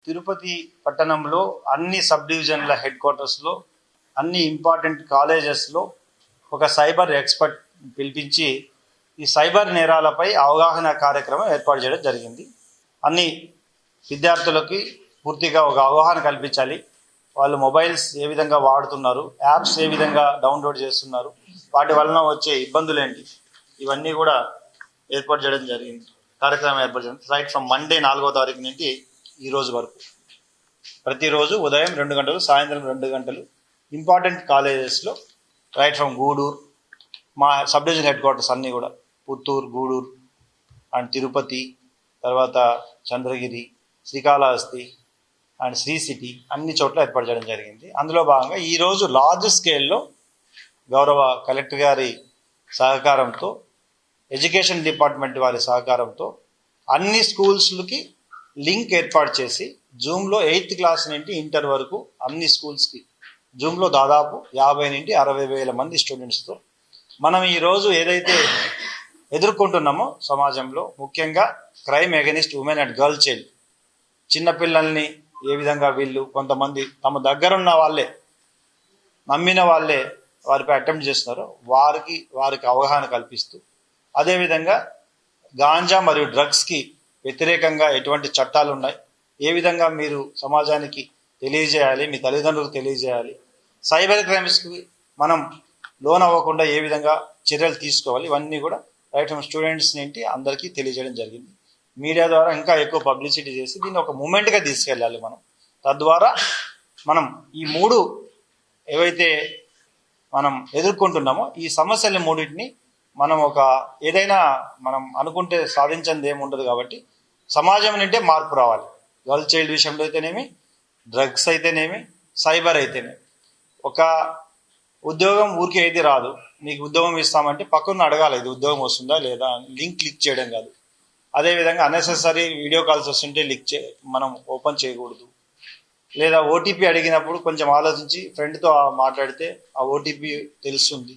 తిరుపతి పట్టణంలో అన్ని సబ్ డివిజన్ల హెడ్ క్వార్టర్స్లో అన్ని ఇంపార్టెంట్ కాలేజెస్లో ఒక సైబర్ ఎక్స్పర్ట్ పిలిపించి ఈ సైబర్ నేరాలపై అవగాహన కార్యక్రమం ఏర్పాటు చేయడం జరిగింది. అన్ని విద్యార్థులకి పూర్తిగా ఒక అవగాహన కల్పించాలి. వాళ్ళు మొబైల్స్ ఏ విధంగా వాడుతున్నారు, యాప్స్ ఏ విధంగా డౌన్లోడ్ చేస్తున్నారు, వాటి వలన వచ్చే ఇబ్బందులు ఏంటి, ఇవన్నీ కూడా ఏర్పాటు చేయడం జరిగింది. కార్యక్రమం ఏర్పాటు చేయడం రైట్ ఫ్రమ్ మండే 4వ తారీఖు నుండి ఈ రోజు వరకు ప్రతిరోజు ఉదయం 2 గంటలు, సాయంత్రం 2 గంటలు ఇంపార్టెంట్ కాలేజెస్లో రైట్ ఫ్రమ్ గూడూరు, మా సబ్ డివిజన్ హెడ్ క్వార్టర్స్ అన్నీ కూడా పుత్తూరు, గూడూరు అండ్ తిరుపతి, తర్వాత చంద్రగిరి, శ్రీకాళహస్తి అండ్ శ్రీ సిటీ అన్ని చోట్ల ఏర్పాటు చేయడం జరిగింది. అందులో భాగంగా ఈరోజు లార్జ్ స్కేల్లో గౌరవ కలెక్టర్ గారి సహకారంతో, ఎడ్యుకేషన్ డిపార్ట్మెంట్ వారి సహకారంతో అన్ని స్కూల్స్కి లింక్ ఏర్పాటు చేసి జూమ్లో 8th క్లాస్ నుండి ఇంటర్ వరకు అన్ని స్కూల్స్కి జూమ్లో దాదాపు 50 నుండి 60,000 మంది స్టూడెంట్స్తో మనం ఈరోజు ఏదైతే ఎదుర్కొంటున్నామో సమాజంలో, ముఖ్యంగా crime against women and girl child, చిన్నపిల్లల్ని ఏ విధంగా వీళ్ళు కొంతమంది తమ దగ్గరున్న వాళ్ళే, నమ్మిన వాళ్ళే వారిపై అటెంప్ట్ చేస్తున్నారో వారికి అవగాహన కల్పిస్తూ, అదేవిధంగా గాంజా మరియు డ్రగ్స్కి వ్యతిరేకంగా ఎటువంటి చట్టాలు ఉన్నాయి, ఏ విధంగా మీరు సమాజానికి తెలియజేయాలి, మీ తల్లిదండ్రులకు తెలియజేయాలి, సైబర్ క్రైమ్స్కి మనం లోన్ అవ్వకుండా ఏ విధంగా చర్యలు తీసుకోవాలి, ఇవన్నీ కూడా రైట్ ఫ్రమ్ స్టూడెంట్స్ నుండి అందరికీ తెలియజేయడం జరిగింది. మీడియా ద్వారా ఇంకా ఎక్కువ పబ్లిసిటీ చేసి దీన్ని ఒక మూమెంట్గా తీసుకెళ్ళాలి. మనం తద్వారా మనం ఈ 3 ఏవైతే మనం ఎదుర్కొంటున్నామో ఈ సమస్యల మూడింటిని మనం ఏదైనా మనం అనుకుంటే సాధించింది ఏమి ఉండదు. కాబట్టి సమాజం నుండే మార్పు రావాలి. గర్ల్ చైల్డ్ విషయంలో అయితేనేమి, డ్రగ్స్ అయితేనేమి, సైబర్ అయితేనేమి. ఒక ఉద్యోగం ఊరికే ఏది రాదు. మీకు ఉద్యోగం ఇస్తామంటే పక్కన అడగాలి, ఇది ఉద్యోగం వస్తుందా లేదా, లింక్ క్లిక్ చేయడం కాదు. అదేవిధంగా అన్నెసెసరీ వీడియో కాల్స్ వస్తుంటే మనం ఓపెన్ చేయకూడదు. లేదా ఓటీపీ అడిగినప్పుడు కొంచెం ఆలోచించి ఫ్రెండ్తో మాట్లాడితే ఆ ఓటీపీ తెలుస్తుంది.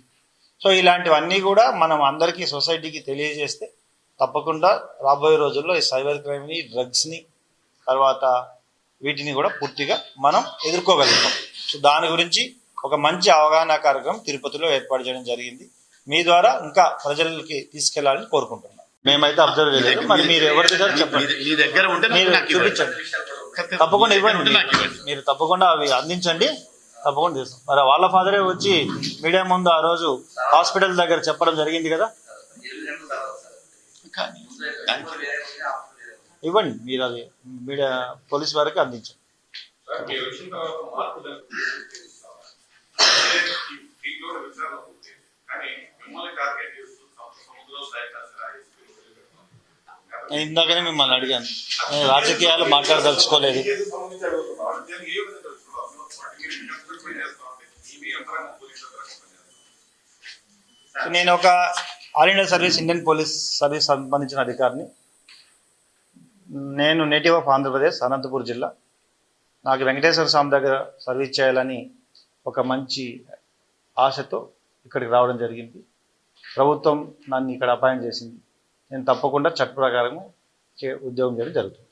సో ఇలాంటివన్నీ కూడా మనం అందరికీ, సొసైటీకి తెలియజేస్తే తప్పకుండా రాబోయే రోజుల్లో ఈ సైబర్ క్రైమ్ని, డ్రగ్స్ని, తర్వాత వీటిని కూడా పూర్తిగా మనం ఎదుర్కోగలుగుతాం. సో దాని గురించి ఒక మంచి అవగాహన కార్యక్రమం తిరుపతిలో ఏర్పాటు చేయడం జరిగింది. మీ ద్వారా ఇంకా ప్రజలకి తీసుకెళ్లాలని కోరుకుంటున్నాం. మేమైతే అబ్జర్వ్ చేయలేదు. మరి మీరు ఎవరి దగ్గర చెప్పండి, మీరు చూపించండి, తప్పకుండా ఇవ్వండి, మీరు తప్పకుండా అవి అందించండి, తప్పకుండా చేస్తాం. మరి వాళ్ళ ఫాదరే వచ్చి మీడియా ముందు ఆ రోజు హాస్పిటల్ దగ్గర చెప్పడం జరిగింది కదా, ఇవ్వండి, మీరు అది మీడియా పోలీస్ వారికి అందించండి. నేను ఇందాకనే మిమ్మల్ని అడిగాను, నేను రాజకీయాలు మాట్లాడదలుచుకోలేదు. నేను ఒక all India service, Indian police service సంబంధించిన అధికారిని. నేను నేటివ్ ఆఫ్ ఆంధ్రప్రదేశ్, అనంతపూర్ జిల్లా. నాకు వెంకటేశ్వర స్వామి దగ్గర సర్వీస్ చేయాలని ఒక మంచి ఆశతో ఇక్కడికి రావడం జరిగింది. ప్రభుత్వం నన్ను ఇక్కడ అపాయింట్ చేసింది. నేను తప్పకుండా చట్ట ప్రకారం ఉద్యోగం చేయడం జరుగుతుంది.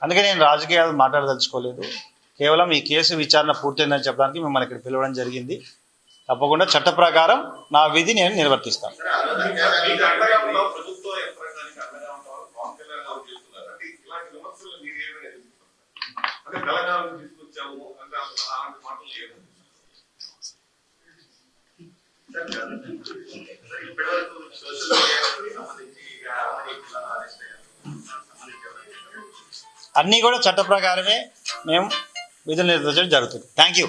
అందుకే నేను రాజకీయాలు మాట్లాడదలుచుకోలేదు. కేవలం ఈ కేసు విచారణ పూర్తయిందని చెప్పడానికి మిమ్మల్ని ఇక్కడ పిలవడం జరిగింది. తప్పకుండా చట్ట ప్రకారం నా విధి నేను నిర్వర్తిస్తాను. అన్నీ కూడా చట్ట ప్రకారమే మేము విధులు నిర్వహించడం జరుగుతుంది. Thank you.